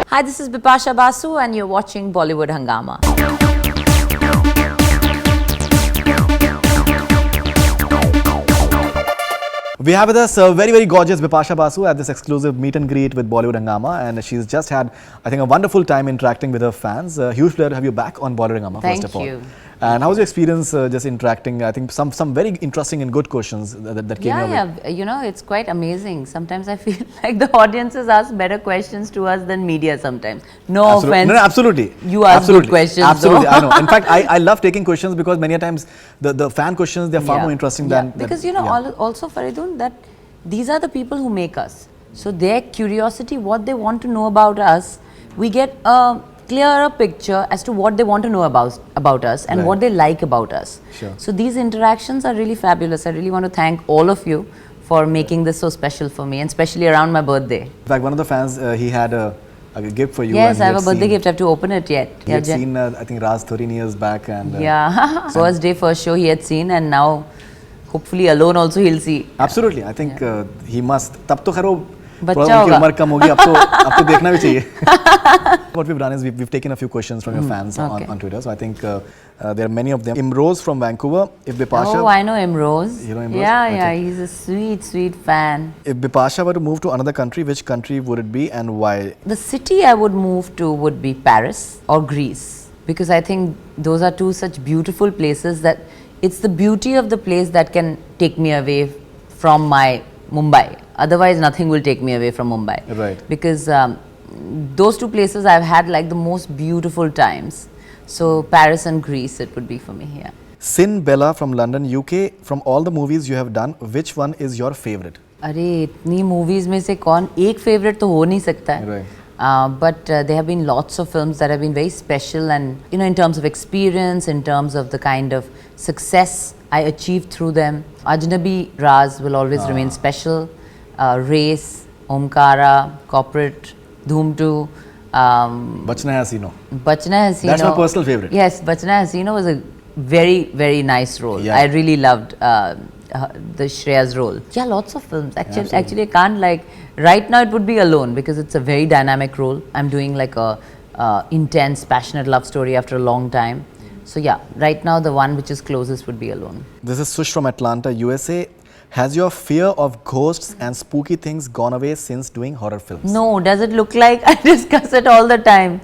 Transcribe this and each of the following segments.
Hi, this is Bipasha Basu and you're watching Bollywood Hungama. We have with us a very gorgeous Bipasha Basu at this exclusive meet and greet with Bollywood Hungama, and she's just had, I think, a wonderful time interacting with her fans. Huge pleasure to have you back on Bollywood Hungama, first of all. Thank you. And how was your experience just interacting? I think some very interesting and good questions that came your way. Yeah, you know, it's quite amazing. Sometimes I feel like the audiences ask better questions to us than media sometimes. No offense. No, absolutely. You ask good questions. Absolutely, I know. In fact, I love taking questions because many times the fan questions, they're far more interesting than... Because, you know, also Faridoon, that these are the people who make us. So their curiosity, what they want to know about us, we get a clearer picture as to what they want to know about us and what they like about us. Sure. So these interactions are really fabulous. I really want to thank all of you for making this so special for me, and especially around my birthday. In fact, one of the fans, he had a gift for you. Yes, I have a birthday gift. I have to open it yet. He had seen, I think, Raj 13 years back. And yeah, first day, first show he had seen, and now hopefully alone also he'll see. Absolutely, I think he must. तब तो खैर वो बच्चा होगा. उम्र कम होगी, अब तो देखना भी चाहिए. What we've done is we've taken a few questions from your fans on Twitter. So I think there are many of them. Imrose from Vancouver. If Bipasha... Oh, I know Imrose. You know Imrose? Yeah, he's a sweet fan. If Bipasha were to move to another country, which country would it be and why? The city I would move to would be Paris or Greece, because I think those are two such beautiful places that it's the beauty of the place that can take me away from my Mumbai. Otherwise, nothing will take me away from Mumbai. Right. Because those two places I've had like the most beautiful times. So Paris and Greece, it would be for me, yeah. Sin Bella from London, UK. From all the movies you have done, which one is your favorite? अरे इतनी movies में से कौन एक favorite तो हो नहीं सकता है. Right. But there have been lots of films that have been very special, and you know, in terms of experience, in terms of the kind of success I achieved through them. Ajnabi Raz will always remain special. Race, Omkara, Corporate, Dhoom 2. Bachna Hai Hasino. Bachna Hai Hasino. That's my personal favorite. Yes, Bachna Hai Hasino was a very nice role. Yeah. I really loved the Shahryar's role. Yeah, lots of films. Actually, I can't like, right now it would be Alone because it's a very dynamic role. I'm doing like a intense, passionate love story after a long time. So yeah, right now the one which is closest would be Alone. This is Sush from Atlanta, USA. Has your fear of ghosts and spooky things gone away since doing horror films? No, does it look like? I discuss it all the time.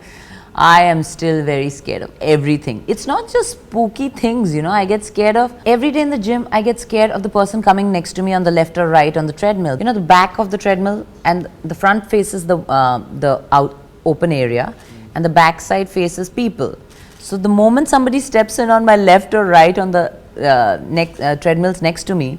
I am still very scared of everything. It's not just spooky things, you know. I get scared of every day in the gym. I get scared of the person coming next to me on the left or right on the treadmill. You know, the back of the treadmill and the front faces the open area, and the back side faces people. So the moment somebody steps in on my left or right on the treadmills next to me,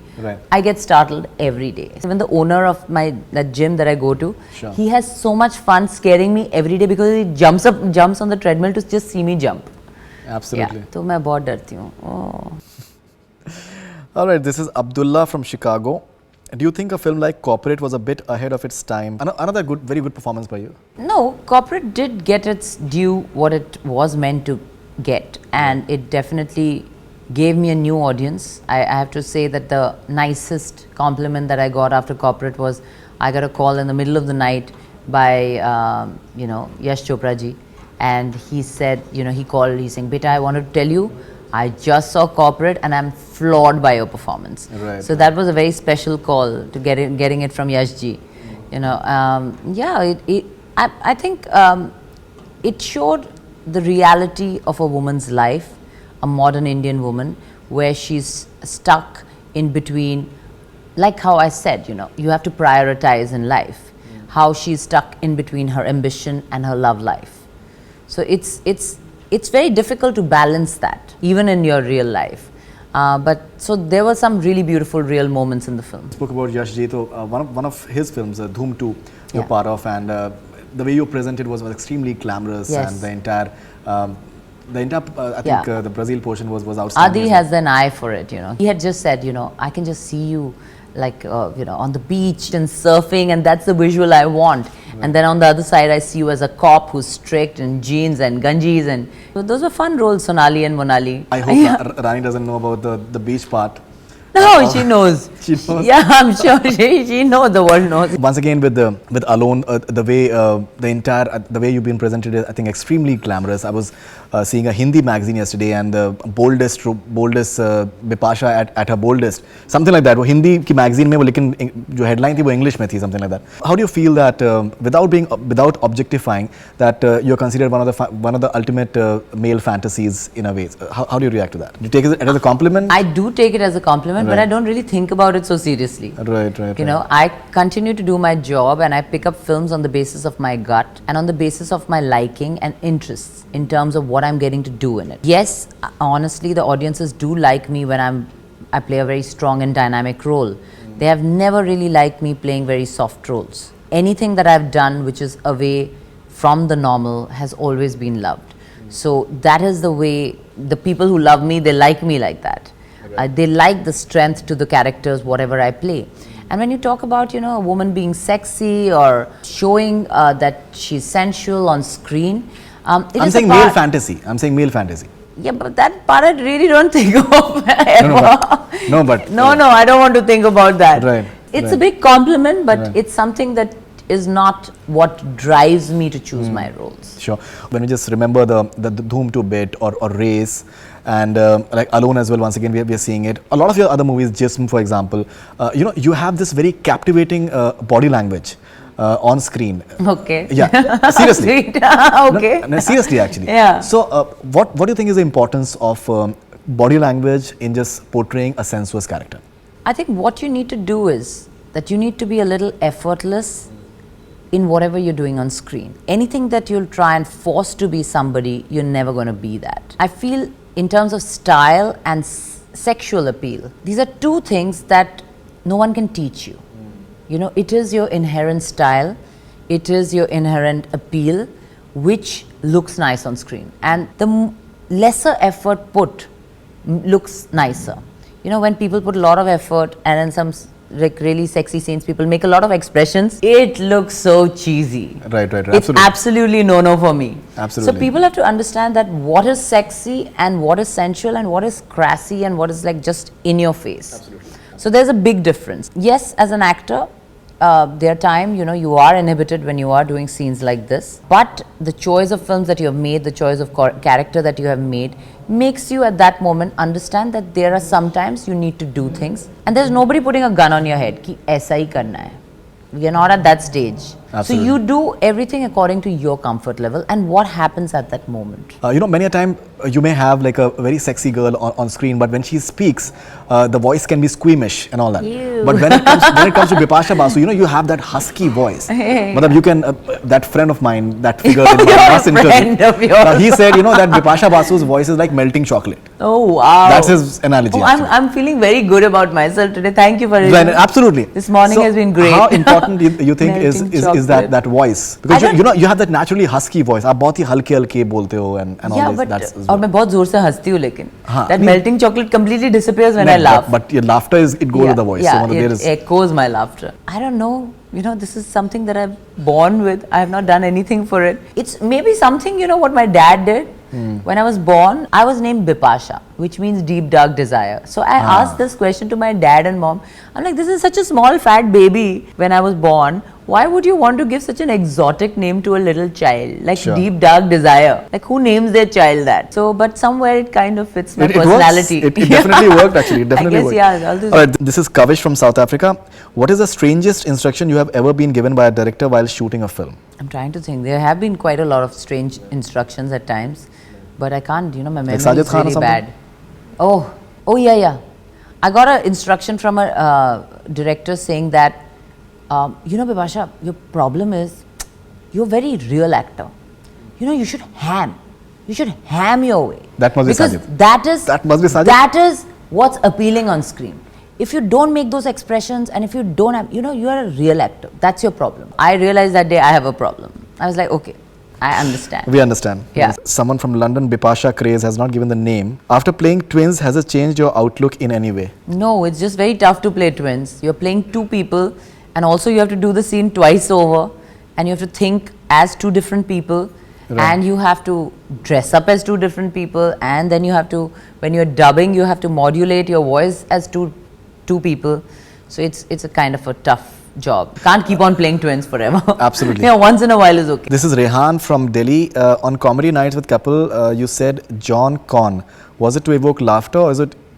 I get startled every day. Even the owner of that gym that I go to, he has so much fun scaring me every day because he jumps on the treadmill to just see me jump. Absolutely. Yeah, तो मैं बहुत डरती हूँ. Oh. All right, this is Abdullah from Chicago. Do you think a film like Corporate was a bit ahead of its time? Another very good performance by you. No, Corporate did get its due what it was meant to get, and it definitely gave me a new audience. I have to say that the nicest compliment that I got after Corporate was I got a call in the middle of the night by you know, Yash Chopra ji, and he said, you know, he called, he's saying, "Beta, I wanted to tell you, I just saw Corporate and I'm floored by your performance." Right. So that was a very special call to getting it from Yash ji. You know, yeah, I think it showed the reality of a woman's life, a modern Indian woman, where she's stuck in between, like how I said, you know, you have to prioritize in life, how she's stuck in between her ambition and her love life. So it's very difficult to balance that, even in your real life. But so there were some really beautiful real moments in the film. Spoke about Yash ji, so one of his films, Dhoom 2, you're part of, and the way you presented was extremely glamorous, and the entire I think the Brazil portion was outstanding. Adi has an eye for it, you know. He had just said, you know, I can just see you like, you know, on the beach and surfing, and that's the visual I want. And then on the other side, I see you as a cop who's strict in jeans and ganjis, and so those were fun roles, Sonali and Monali. I hope Rani doesn't know about the beach part. No, she knows. She knows. Yeah, I'm sure she knows. The world knows. Once again, with Alone, the way the entire the way you've been presented is, I think, extremely glamorous. I was seeing a Hindi magazine yesterday, and the boldest Bipasha at her boldest, something like that. वो हिंदी की magazine में वो लेकिन जो headline थी वो English में थी, something like that. How do you feel that without objectifying that you're considered one of the ultimate male fantasies in a way? How do you react to that? Do you take it as a compliment? I do take it as a compliment, Right. but I don't really think about it so seriously. Right. You know, I continue to do my job, and I pick up films on the basis of my gut and on the basis of my liking and interests in terms of what I'm getting to do in it. Yes, honestly, the audiences do like me when I play a very strong and dynamic role. They have never really liked me playing very soft roles. Anything that I've done which is away from the normal has always been loved. So that is the way the people who love me, they like me like that. They like the strength to the characters, whatever I play. And when you talk about, you know, a woman being sexy or showing that she's sensual on screen, I'm saying male fantasy. I'm saying male fantasy. Yeah, but that part I really don't think of ever. No, I don't want to think about that. Right. It's a big compliment, but it's something that is not what drives me to choose my roles. Sure. When we just remember the Dhoom 2 bit or Race, and like Alone as well, once again we are seeing it. A lot of your other movies, Jism for example, you know, you have this very captivating body language on screen. Okay. Yeah, seriously. Okay. No, seriously, actually. Yeah. So what do you think is the importance of body language in just portraying a sensuous character? I think what you need to do is that you need to be a little effortless in whatever you're doing on screen. Anything that you'll try and force to be somebody, you're never going to be that. I feel in terms of style and sexual appeal, these are two things that no one can teach you. You know, it is your inherent style, it is your inherent appeal, which looks nice on screen. And the lesser effort put looks nicer. You know, when people put a lot of effort and in some like really sexy scenes, people make a lot of expressions, it looks so cheesy. Right. It's absolutely no for me. Absolutely. So people have to understand that what is sexy and what is sensual and what is crassy and what is like just in your face. Absolutely. So there's a big difference. Yes, as an actor, there are times, you know, you are inhibited when you are doing scenes like this, but the choice of films that you have made, the choice of character that you have made makes you at that moment understand that there are sometimes you need to do things and there's nobody putting a gun on your head ki aisa hi karna hai. We are not at that stage. Absolutely. So you do everything according to your comfort level and what happens at that moment. You know, many a time you may have like a very sexy girl on screen, but when she speaks, the voice can be squeamish and all that. Ew. But when it comes to Bipasha Basu, you know, you have that husky voice. But you can, that friend of mine, that figure in my last interview, he said, you know, that Bipasha Basu's voice is like melting chocolate. Oh wow. That's his analogy. I'm feeling very good about myself today. Thank you for it. Absolutely. This morning has been great. How important you think is that voice? Because you know, you have that naturally husky voice. आप बहुत ही हल्के बोलते हो and all this. That's और मैं बहुत जोर से हंसती हूँ लेकिन. हाँ, That melting chocolate completely disappears when I laugh. But your laughter it goes with the voice. Yeah, so it echoes my laughter. I don't know. You know, this is something that I'm born with. I have not done anything for it. It's maybe something, you know, what my dad did. When I was born, I was named Bipasha, which means deep dark desire. So I asked this question to my dad and mom. I'm like, this is such a small fat baby when I was born. Why would you want to give such an exotic name to a little child? Like deep dark desire. Like who names their child that? So, but somewhere it kind of fits my personality. It definitely worked actually. It definitely worked. Yeah. Alright, this is Kavish from South Africa. What is the strangest instruction you have ever been given by a director while shooting a film? I'm trying to think. There have been quite a lot of strange instructions at times. But I can't, you know, my memory is really bad. Oh yeah. I got an instruction from a director saying that, you know, Bipasha, your problem is you're a very real actor. You know, you should ham your way. That must be because Sajid. That must be Sajid. That is what's appealing on screen. If you don't make those expressions and if you don't have, you know, you are a real actor. That's your problem. I realized that day I have a problem. I was like, okay. I understand. We understand. Yeah. Someone from London, Bipasha Craze, has not given the name. After playing twins, has it changed your outlook in any way? No, it's just very tough to play twins. You're playing two people and also you have to do the scene twice over and you have to think as two different people and you have to dress up as two different people and then you have to, when you're dubbing, you have to modulate your voice as two 2 people. So it's a kind of a tough job. Can't keep on playing twins forever. Absolutely. Yeah, once in a while is okay. This is Rehan from Delhi. On Comedy Nights with Couple, you said John Con. Was it to evoke laughter, or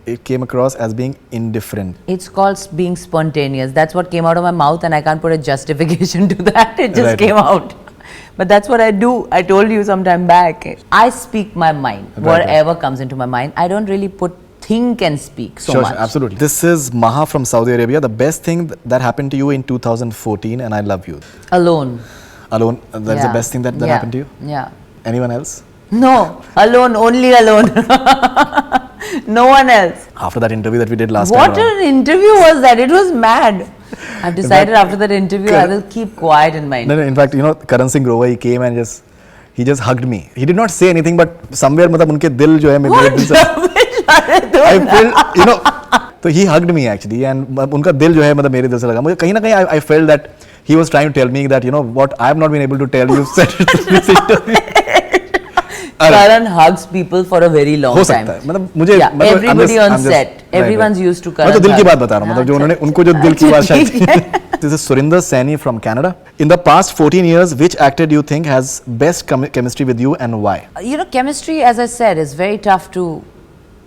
it came across as being indifferent? It's called being spontaneous. That's what came out of my mouth, and I can't put a justification to that. It just came out. But that's what I do. I told you some time back. I speak my mind, whatever comes into my mind. I don't really think and speak so much. Sure, absolutely. This is Maha from Saudi Arabia. The best thing that happened to you in 2014, and I love you. Alone. Alone? That's the best thing that happened to you? Yeah. Anyone else? No. Alone. Only alone. No one else. After that interview that we did last time. What an interview was that? It was mad. I've decided after that interview I will keep quiet in my interview. No, in fact, Karan Singh Grover, he came and he just hugged me. He did not say anything, but somewhere unke dil jo hai mere dil se I felt, so he hugged me actually, and unka dil jo hai mere dil se laga. Mujhe kahin na kahin I felt that he was trying to tell me that what I have not been able to tell you said in this interview. Karan hugs people for a very long time. Everybody on set, everyone's used to Karan. मैं तो दिल की बात बता रहा हूँ, मतलब जो उन्होंने उनको जो दिल की बात शायद. This is Surinder Saini from Canada. In the past 14 years, which actor do you think has best chemistry with you and why? Chemistry, as I said, is very tough to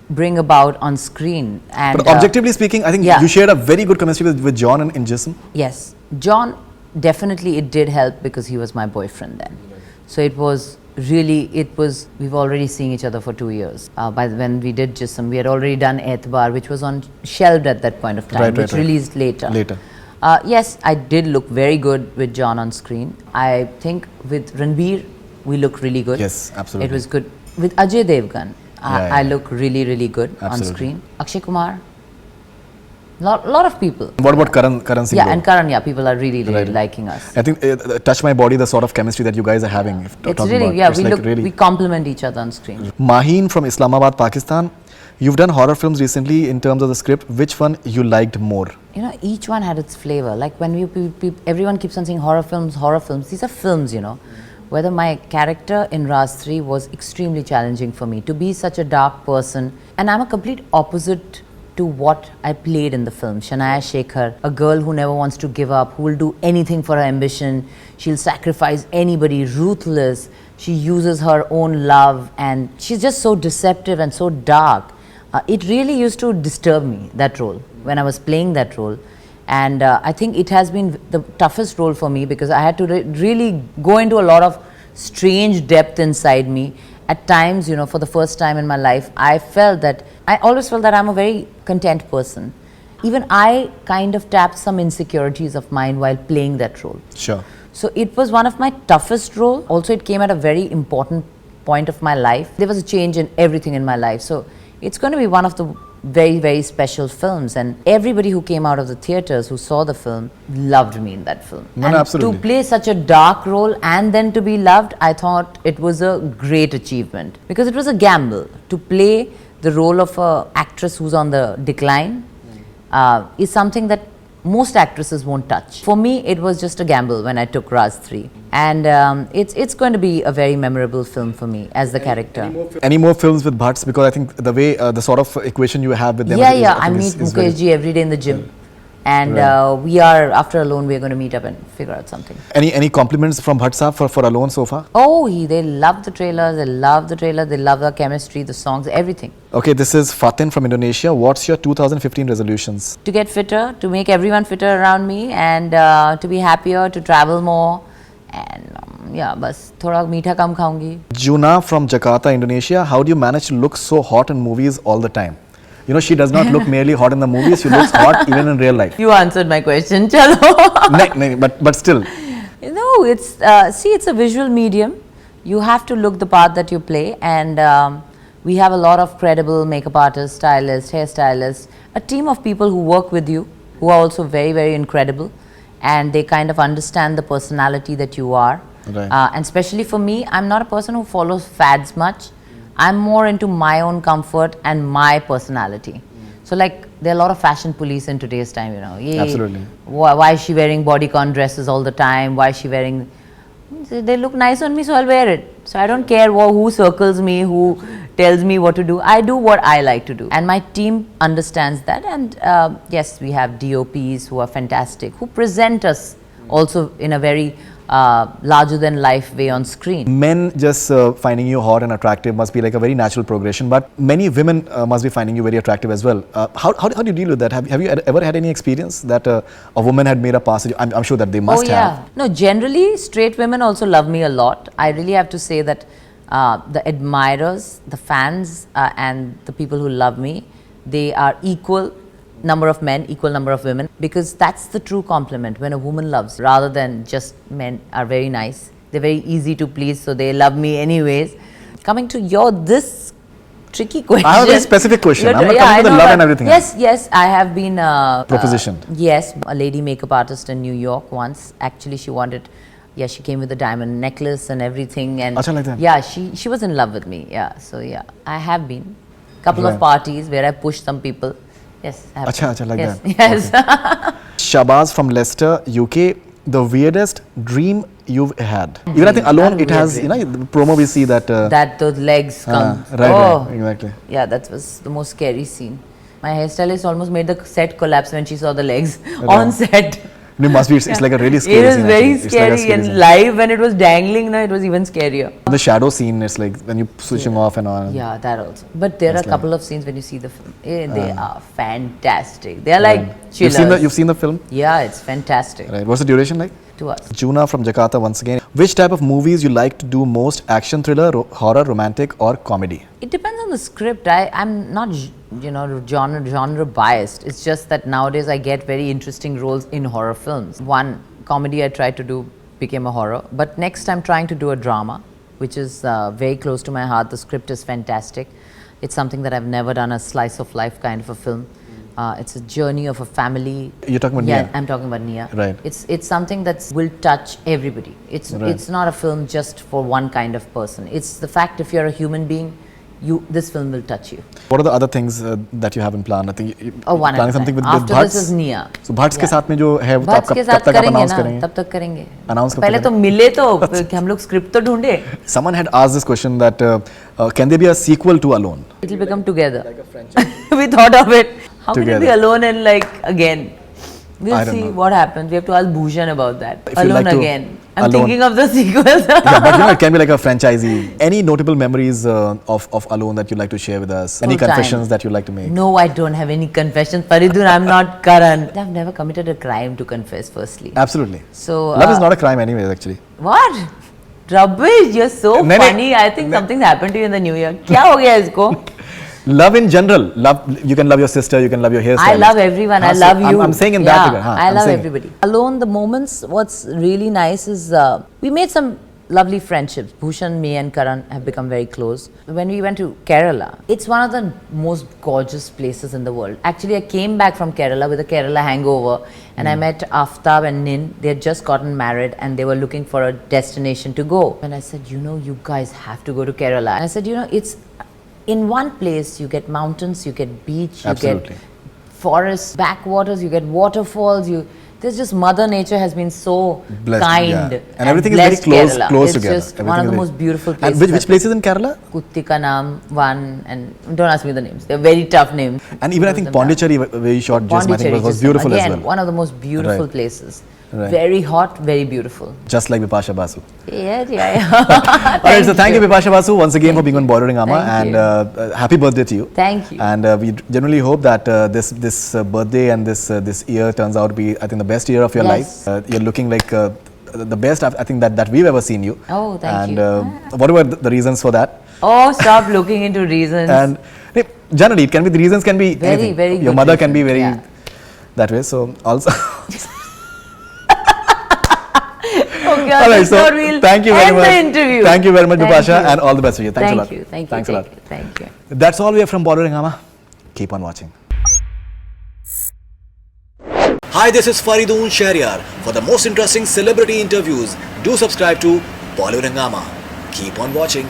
bring about on screen. And but objectively speaking, I think you shared a very good chemistry with John in Jism. Yes, John, definitely it did help because he was my boyfriend then. So it was we've already seen each other for 2 years. When we did Jism, we had already done Etbar, which was shelved at that point of time, which released later. Yes, I did look very good with John on screen. I think with Ranbir, we look really good. Yes, absolutely. It was good. With Ajay Devgan, I look really, really good on screen. Akshay Kumar, lot of people. What about Karan Singh? Yeah, and Karan, people are really liking us. I think Touch My Body, the sort of chemistry that you guys are having. It's really, we complement each other on screen. Maheen from Islamabad, Pakistan. You've done horror films recently. In terms of the script, which one you liked more? Each one had its flavor. Like when everyone keeps on saying horror films. These are films, Whether my character in Raz 3 was extremely challenging for me to be such a dark person, and I'm a complete opposite to what I played in the film. Shanaya Shekhar, a girl who never wants to give up, who will do anything for her ambition. She'll sacrifice anybody, ruthless. She uses her own love, and she's just so deceptive and so dark. It really used to disturb me, that role, when I was playing that role. And I think it has been the toughest role for me because I had to really go into a lot of strange depth inside me. At times, for the first time in my life, I always felt that I'm a very content person. Even I kind of tapped some insecurities of mine while playing that role. Sure. So it was one of my toughest roles. Also, it came at a very important point of my life. There was a change in everything in my life. So it's going to be one of the very, very special films, and everybody who came out of the theatres who saw the film loved me in that film. No, and absolutely. To play such a dark role and then to be loved, I thought it was a great achievement because it was a gamble. To play the role of an actress who's on the decline is something that most actresses won't touch. For me, it was just a gamble when I took Raz 3. And it's going to be a very memorable film for me as the character. Any more films with Bhatts? Because I think the way, the sort of equation you have with them. I meet Mukesh ji every day in the gym. And we are, after Alone, we are going to meet up and figure out something. Any compliments from Bhatt Saab for Alone so far? Oh, they love the trailers, they love the chemistry, the songs, everything. Okay, this is Fatin from Indonesia. What's your 2015 resolutions? To get fitter, to make everyone fitter around me, and to be happier, to travel more, and bas thoda meetha kam khaungi. Juna from Jakarta, Indonesia. How do you manage to look so hot in movies all the time? She does not look merely hot in the movies, she looks hot even in real life. You answered my question, chalo. But still. No, it's a visual medium. You have to look the part that you play, and we have a lot of credible makeup artists, stylists, hairstylists, a team of people who work with you, who are also very, very incredible, and they kind of understand the personality that you are. Right. And especially for me, I'm not a person who follows fads much. I'm more into my own comfort and my personality. So like, there are a lot of fashion police in today's time, Absolutely. Why is she wearing bodycon dresses all the time? Why is she wearing... They look nice on me, so I'll wear it. So I don't care who circles me, who tells me what to do. I do what I like to do. And my team understands that. And yes, we have DOPs who are fantastic, who present us also in a very larger than life way on screen. Men just finding you hot and attractive must be like a very natural progression, but many women must be finding you very attractive as well. How do you deal with that? Have you ever had any experience that a woman had made a pass? I'm sure that they must have. No, generally straight women also love me a lot. I really have to say that the admirers, the fans and the people who love me, they are equal number of men, equal number of women, because that's the true compliment when a woman loves, rather than just men are very nice. They're very easy to please, so they love me anyways. Coming to this tricky question. I have a very specific question. I'm not coming to the love and everything. Yes, I have been propositioned. Yes, a lady makeup artist in New York once. Actually, she wanted. Yeah, she came with a diamond necklace and everything, and like that. Yeah, she was in love with me. Yeah, so yeah, I have been couple of parties where I pushed some people. Yes, I have. Like yes, that. Yes. Okay. Shabaz from Leicester, UK. The weirdest dream you've had. Even I think alone it has, the promo we see that. That those legs come. Right, exactly. Yeah, that was the most scary scene. My hairstylist almost made the set collapse when she saw the legs on set. It must be, it's like a really scary scene. It was scene, very actually. scary, and live when it was dangling, it was even scarier. The shadow scene, it's like when you switching off and on. Yeah, that also. But there are a couple of scenes when you see the film. They are fantastic. They are like chillers. You've seen the film? Yeah, it's fantastic. Right. What's the duration like? 2 hours. Juna from Jakarta once again. Which type of movies you like to do most? Action, thriller, horror, romantic or comedy? It depends on the script. I'm not, genre biased. It's just that nowadays I get very interesting roles in horror films. One comedy I tried to do became a horror, but next I'm trying to do a drama, which is very close to my heart. The script is fantastic. It's something that I've never done, a slice of life kind of a film. It's a journey of a family. You're talking about Nia? Yeah, I'm talking about Nia. Right. It's something that will touch everybody. It's not a film just for one kind of person. It's the fact if you're a human being, this film will touch you. What are the other things that you have in plan? I think one planning something with After Bhatts? this is Nia. So Bhatts के साथ में जो है वो Bhatts के साथ करेंगे ना, तब तक करेंगे. Announce पहले तो मिले तो हम लोग script तो ढूंढे. Someone had asked this question that can there be a sequel to Alone? It will become Together. Like a franchise. We thought of it. How can it be Alone and like again? We'll see what happens. We have to ask Bhushan about that. If Alone like again. I'm thinking of the sequels. Yeah, but it can be like a franchisee. Any notable memories of Alone that you'd like to share with us? Any confessions that you'd like to make? No, I don't have any confessions. Faridoon, I'm not Karan. I've never committed a crime to confess, firstly. Absolutely. So love is not a crime anyways, actually. What? Rubbish, you're so funny. I think something's happened to you in the new year. क्या हो गया इसको? Love in general. You can love your sister, you can love your hairstylist. I love everyone. I love you. I'm saying in that regard. I love everybody. Alone, the moments, what's really nice is we made some lovely friendships. Bhushan, me and Karan have become very close. When we went to Kerala, it's one of the most gorgeous places in the world. Actually, I came back from Kerala with a Kerala hangover and I met Aftab and Nin. They had just gotten married and they were looking for a destination to go. And I said, you guys have to go to Kerala. And I said, it's in one place, you get mountains, you get beach, you get forests, backwaters, you get waterfalls, there's just Mother Nature has been so blessed, kind. Yeah. And everything is very close together. It's just everything one of the most beautiful places. And which places in Kerala? Kuttikanam, one, and don't ask me the names. They're very tough names. And even I think Pondicherry, where you shot Jism, I think was beautiful as well. Again, one of the most beautiful places. Right. Very hot, very beautiful. Just like Bipasha Basu. Yeah. Alright, so thank you Bipasha Basu once again for being on Bollywood Hungama, and happy birthday to you. Thank you. And we generally hope that this birthday and this year turns out to be, I think, the best year of your life. You're looking like the best, I think, that we've ever seen you. Oh, thank you. And what were the reasons for that? Oh, stop looking into reasons. And generally, it can be, the reasons can be very, anything. very good. Your mother can be very that way. So also. Okay, alright, so we'll thank you very much. The interview. Thank you very much, Bipasha, and all the best for you. Thanks a lot. Thanks a lot. Thank you. That's all we have from Bollywood Hungama. Keep on watching. Hi, this is Faridoon Shahryar. For the most interesting celebrity interviews, do subscribe to Bollywood Hungama. Keep on watching.